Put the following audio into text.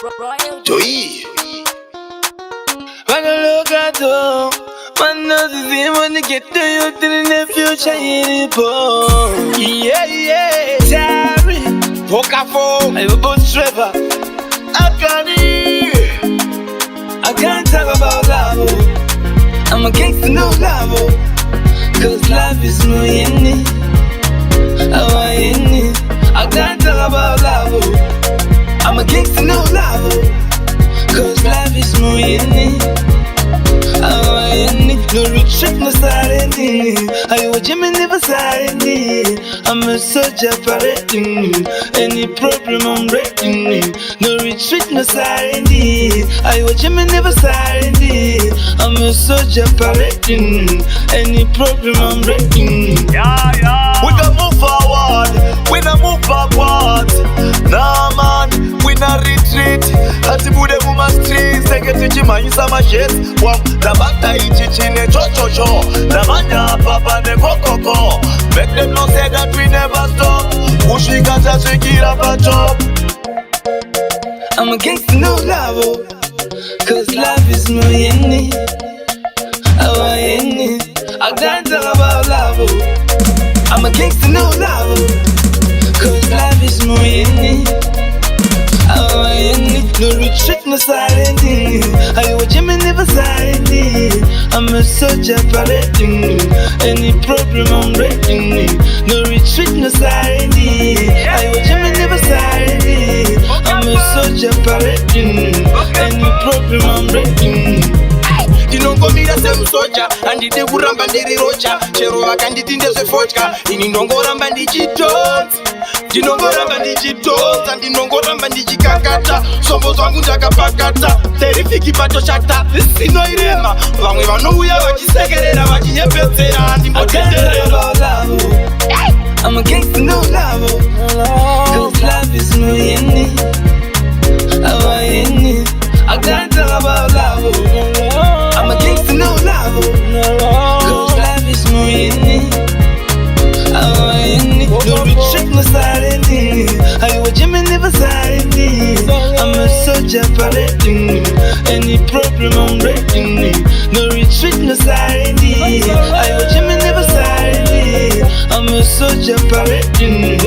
Joey. When I look at home, man knows the same when they get to you till in the future in the bone. Yeah, yeah. Terry, Pokafo, I will both Trevor. I can't talk about love. I'm against the no love. Cause love is no yenny. I can't talk about love. I'm against the no love. Cause love is no yenny. No retreat, no serenity. I watch him and never serenity. I'm a soldier parading. Any problem I'm breaking. No retreat, no serenity. I watch him and never serenity. I'm a soldier parading. Any problem I'm breaking. Yeah, yeah. We can move forward, we can move backward. Nah man, we not retreat. Ati bude muma streets, take it to my sama shit. Wam, tabata ichi chine cho cho cho. Tabanya papa ne koko. Make them know say that we never stop. Push we got us we get up a top. I'm against the no love, cause love is no yenny. I can't talk about love. I'm against the no love, cause love is no yenny. No retreat, no serenity. I watch him and never serenity. I'm a soldier parading. Any problem I'm breaking. No retreat, no serenity. I watch him and never serenity. I'm a soldier parading. Any problem I'm breaking. Ndinongomira semusoja handide kuramba ndiri rocha chero vakanditi ndezvefocha ini ndongoramba ndichitonza ndinongoramba ndichikakata sombo zvangu ndakapakata terifiki patoshata sinoirema vamwe vanouya vachisekerera vachinyepedzera handimbotenderera. I'm against the no love, cause love is no yenny. I can't talk about love. I'm against the no love, cause love is no yenny. No retreat, no serenity. I watch him and never serenity. I'm a soldier parading. Any problem I'm breaking. No retreat, no serenity. I watch him and never serenity. I'm a soldier parading.